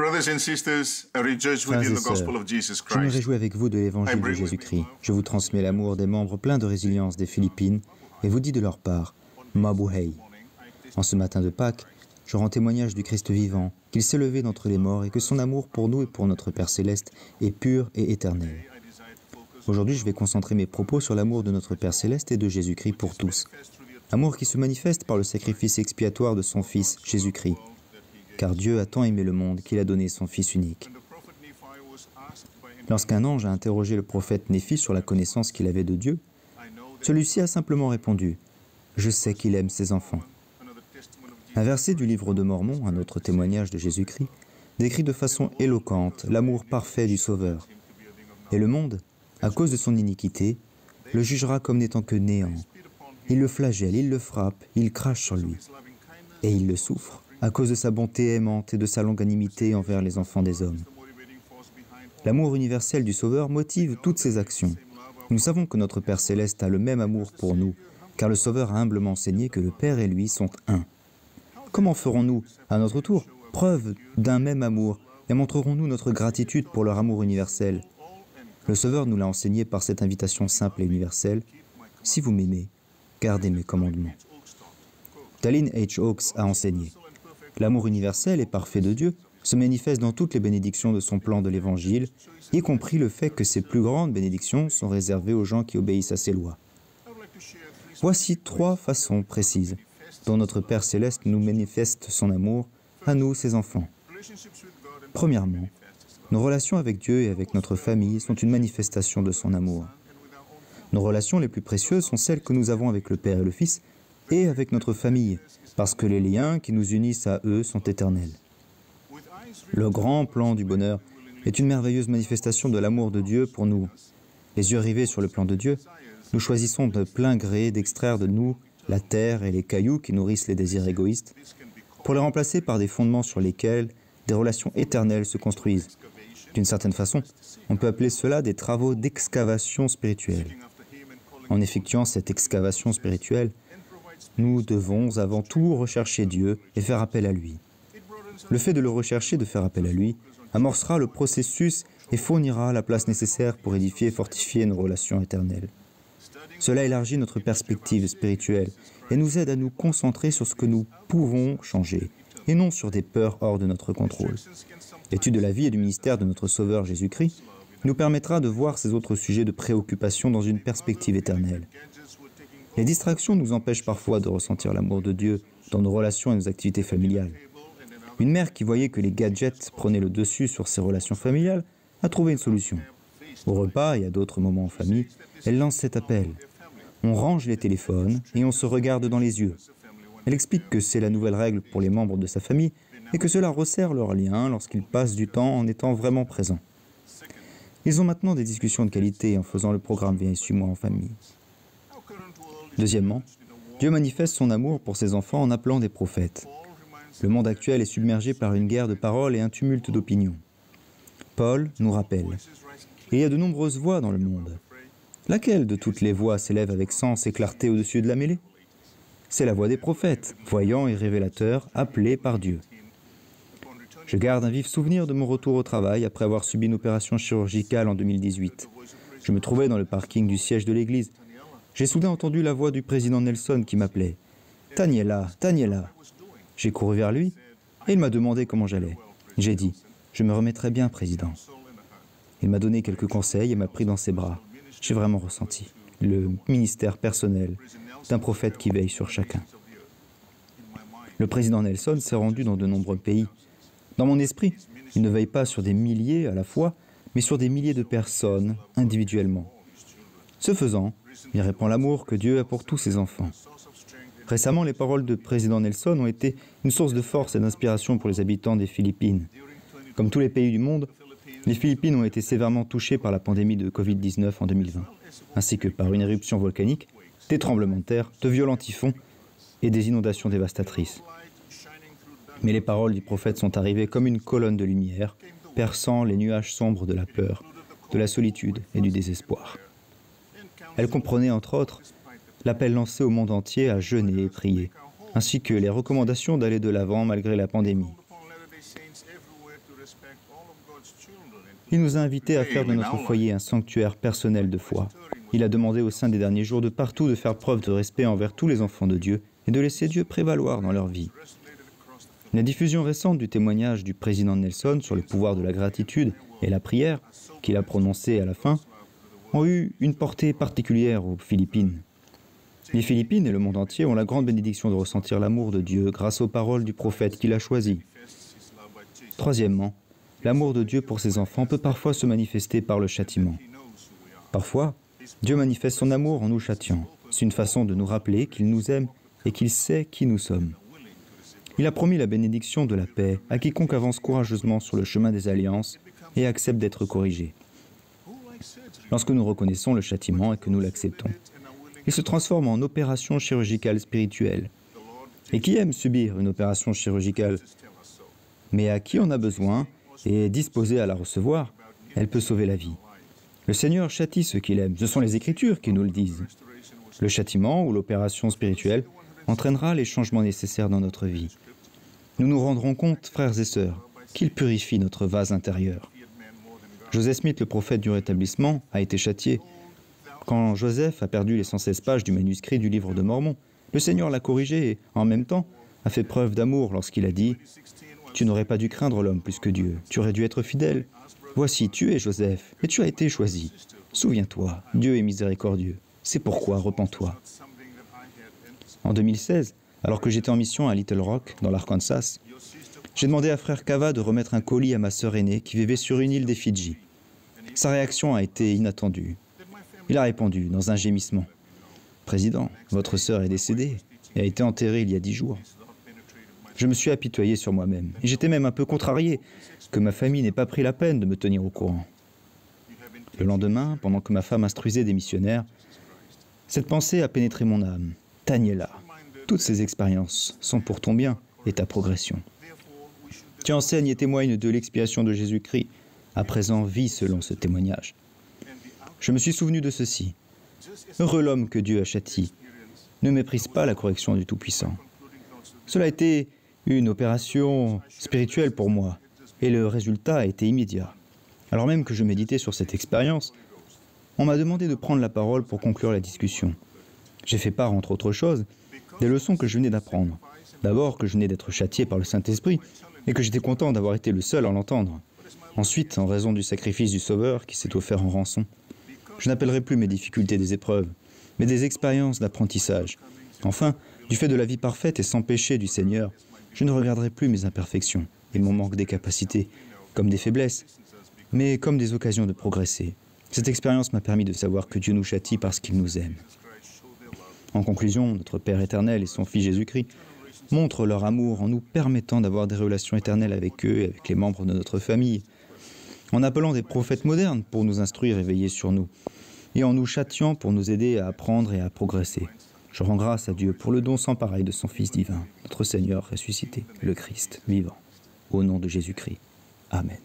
Frères et sœurs, je me réjouis avec vous de l'évangile de Jésus-Christ. Je vous transmets l'amour des membres pleins de résilience des Philippines et vous dis de leur part, Mabuhay. En ce matin de Pâques, je rends témoignage du Christ vivant, qu'il s'est levé d'entre les morts et que son amour pour nous et pour notre Père Céleste est pur et éternel. Aujourd'hui, je vais concentrer mes propos sur l'amour de notre Père Céleste et de Jésus-Christ pour tous. Amour qui se manifeste par le sacrifice expiatoire de son Fils, Jésus-Christ. Car Dieu a tant aimé le monde qu'il a donné son Fils unique. Lorsqu'un ange a interrogé le prophète Néphi sur la connaissance qu'il avait de Dieu, celui-ci a simplement répondu « Je sais qu'il aime ses enfants ». Un verset du livre de Mormon, un autre témoignage de Jésus-Christ, décrit de façon éloquente l'amour parfait du Sauveur. Et le monde, à cause de son iniquité, le jugera comme n'étant que néant. Il le flagelle, il le frappe, il crache sur lui. Et il le souffre à cause de sa bonté aimante et de sa longanimité envers les enfants des hommes. L'amour universel du Sauveur motive toutes ses actions. Nous savons que notre Père Céleste a le même amour pour nous, car le Sauveur a humblement enseigné que le Père et lui sont un. Comment ferons-nous, à notre tour, preuve d'un même amour et montrerons-nous notre gratitude pour leur amour universel? Le Sauveur nous l'a enseigné par cette invitation simple et universelle. « Si vous m'aimez, gardez mes commandements. » Dallin H. Oaks a enseigné. L'amour universel et parfait de Dieu se manifeste dans toutes les bénédictions de son plan de l'Évangile, y compris le fait que ses plus grandes bénédictions sont réservées aux gens qui obéissent à ses lois. Voici 3 façons précises dont notre Père Céleste nous manifeste son amour, à nous, ses enfants. Premièrement, nos relations avec Dieu et avec notre famille sont une manifestation de son amour. Nos relations les plus précieuses sont celles que nous avons avec le Père et le Fils, et avec notre famille, parce que les liens qui nous unissent à eux sont éternels. Le grand plan du bonheur est une merveilleuse manifestation de l'amour de Dieu pour nous. Les yeux rivés sur le plan de Dieu, nous choisissons de plein gré d'extraire de nous la terre et les cailloux qui nourrissent les désirs égoïstes, pour les remplacer par des fondements sur lesquels des relations éternelles se construisent. D'une certaine façon, on peut appeler cela des travaux d'excavation spirituelle. En effectuant cette excavation spirituelle, nous devons avant tout rechercher Dieu et faire appel à lui. Le fait de le rechercher, de faire appel à lui, amorcera le processus et fournira la place nécessaire pour édifier et fortifier nos relations éternelles. Cela élargit notre perspective spirituelle et nous aide à nous concentrer sur ce que nous pouvons changer et non sur des peurs hors de notre contrôle. L'étude de la vie et du ministère de notre Sauveur Jésus-Christ nous permettra de voir ces autres sujets de préoccupation dans une perspective éternelle. Les distractions nous empêchent parfois de ressentir l'amour de Dieu dans nos relations et nos activités familiales. Une mère qui voyait que les gadgets prenaient le dessus sur ses relations familiales a trouvé une solution. Au repas et à d'autres moments en famille, elle lance cet appel. On range les téléphones et on se regarde dans les yeux. Elle explique que c'est la nouvelle règle pour les membres de sa famille et que cela resserre leurs liens lorsqu'ils passent du temps en étant vraiment présents. Ils ont maintenant des discussions de qualité en faisant le programme Viens et suis-moi en famille. Deuxièmement, Dieu manifeste son amour pour ses enfants en appelant des prophètes. Le monde actuel est submergé par une guerre de paroles et un tumulte d'opinions. Paul nous rappelle « Il y a de nombreuses voix dans le monde. Laquelle de toutes les voix s'élève avec sens et clarté au-dessus de la mêlée? C'est la voix des prophètes, voyants et révélateurs, appelés par Dieu. » Je garde un vif souvenir de mon retour au travail après avoir subi une opération chirurgicale en 2018. Je me trouvais dans le parking du siège de l'église. J'ai soudain entendu la voix du président Nelson qui m'appelait. « Taniela, Taniela !» J'ai couru vers lui et il m'a demandé comment j'allais. J'ai dit « Je me remets très bien, président. » Il m'a donné quelques conseils et m'a pris dans ses bras. J'ai vraiment ressenti le ministère personnel d'un prophète qui veille sur chacun. Le président Nelson s'est rendu dans de nombreux pays. Dans mon esprit, il ne veille pas sur des milliers à la fois, mais sur des milliers de personnes individuellement. Ce faisant, il répand l'amour que Dieu a pour tous ses enfants. Récemment, les paroles de président Nelson ont été une source de force et d'inspiration pour les habitants des Philippines. Comme tous les pays du monde, les Philippines ont été sévèrement touchées par la pandémie de Covid-19 en 2020, ainsi que par une éruption volcanique, des tremblements de terre, de violents typhons et des inondations dévastatrices. Mais les paroles du prophète sont arrivées comme une colonne de lumière, perçant les nuages sombres de la peur, de la solitude et du désespoir. Elles comprenaient, entre autres, l'appel lancé au monde entier à jeûner et prier, ainsi que les recommandations d'aller de l'avant malgré la pandémie. Il nous a invités à faire de notre foyer un sanctuaire personnel de foi. Il a demandé au sein des derniers jours de partout de faire preuve de respect envers tous les enfants de Dieu et de laisser Dieu prévaloir dans leur vie. La diffusion récente du témoignage du président Nelson sur le pouvoir de la gratitude et la prière qu'il a prononcée à la fin ont eu une portée particulière aux Philippines. Les Philippines et le monde entier ont la grande bénédiction de ressentir l'amour de Dieu grâce aux paroles du prophète qu'il a choisi. Troisièmement, l'amour de Dieu pour ses enfants peut parfois se manifester par le châtiment. Parfois, Dieu manifeste son amour en nous châtiant. C'est une façon de nous rappeler qu'il nous aime et qu'il sait qui nous sommes. Il a promis la bénédiction de la paix à quiconque avance courageusement sur le chemin des alliances et accepte d'être corrigé. Lorsque nous reconnaissons le châtiment et que nous l'acceptons, il se transforme en opération chirurgicale spirituelle. Et qui aime subir une opération chirurgicale, mais à qui on a besoin et est disposé à la recevoir, elle peut sauver la vie. Le Seigneur châtie ceux qu'il aime. Ce sont les Écritures qui nous le disent. Le châtiment ou l'opération spirituelle entraînera les changements nécessaires dans notre vie. Nous nous rendrons compte, frères et sœurs, qu'il purifie notre vase intérieur. Joseph Smith, le prophète du rétablissement, a été châtié. Quand Joseph a perdu les 116 pages du manuscrit du livre de Mormon, le Seigneur l'a corrigé et, en même temps, a fait preuve d'amour lorsqu'il a dit « Tu n'aurais pas dû craindre l'homme plus que Dieu. Tu aurais dû être fidèle. Voici, tu es Joseph, et tu as été choisi. Souviens-toi, Dieu est miséricordieux. C'est pourquoi repens-toi. » En 2016, alors que j'étais en mission à Little Rock, dans l'Arkansas, j'ai demandé à frère Kava de remettre un colis à ma sœur aînée qui vivait sur une île des Fidji. Sa réaction a été inattendue. Il a répondu dans un gémissement. « Président, votre sœur est décédée et a été enterrée il y a 10 jours. » Je me suis apitoyé sur moi-même et j'étais même un peu contrarié que ma famille n'ait pas pris la peine de me tenir au courant. Le lendemain, pendant que ma femme instruisait des missionnaires, cette pensée a pénétré mon âme. « Daniela, toutes ces expériences sont pour ton bien et ta progression. Tu enseignes et témoignes de l'expiation de Jésus-Christ. À présent, vis selon ce témoignage. » Je me suis souvenu de ceci. Heureux l'homme que Dieu a châti. Ne méprise pas la correction du Tout-Puissant. Cela a été une opération spirituelle pour moi, et le résultat a été immédiat. Alors même que je méditais sur cette expérience, on m'a demandé de prendre la parole pour conclure la discussion. J'ai fait part, entre autres choses, des leçons que je venais d'apprendre. D'abord, que je venais d'être châtié par le Saint-Esprit, et que j'étais content d'avoir été le seul à l'entendre. Ensuite, en raison du sacrifice du Sauveur qui s'est offert en rançon. Je n'appellerai plus mes difficultés des épreuves, mais des expériences d'apprentissage. Enfin, du fait de la vie parfaite et sans péché du Seigneur, je ne regarderai plus mes imperfections et mon manque des capacités comme des faiblesses, mais comme des occasions de progresser. Cette expérience m'a permis de savoir que Dieu nous châtie parce qu'il nous aime. En conclusion, notre Père éternel et son Fils Jésus-Christ montrent leur amour en nous permettant d'avoir des relations éternelles avec eux et avec les membres de notre famille, en appelant des prophètes modernes pour nous instruire et veiller sur nous, et en nous châtiant pour nous aider à apprendre et à progresser. Je rends grâce à Dieu pour le don sans pareil de son Fils divin, notre Seigneur ressuscité, le Christ vivant. Au nom de Jésus-Christ. Amen.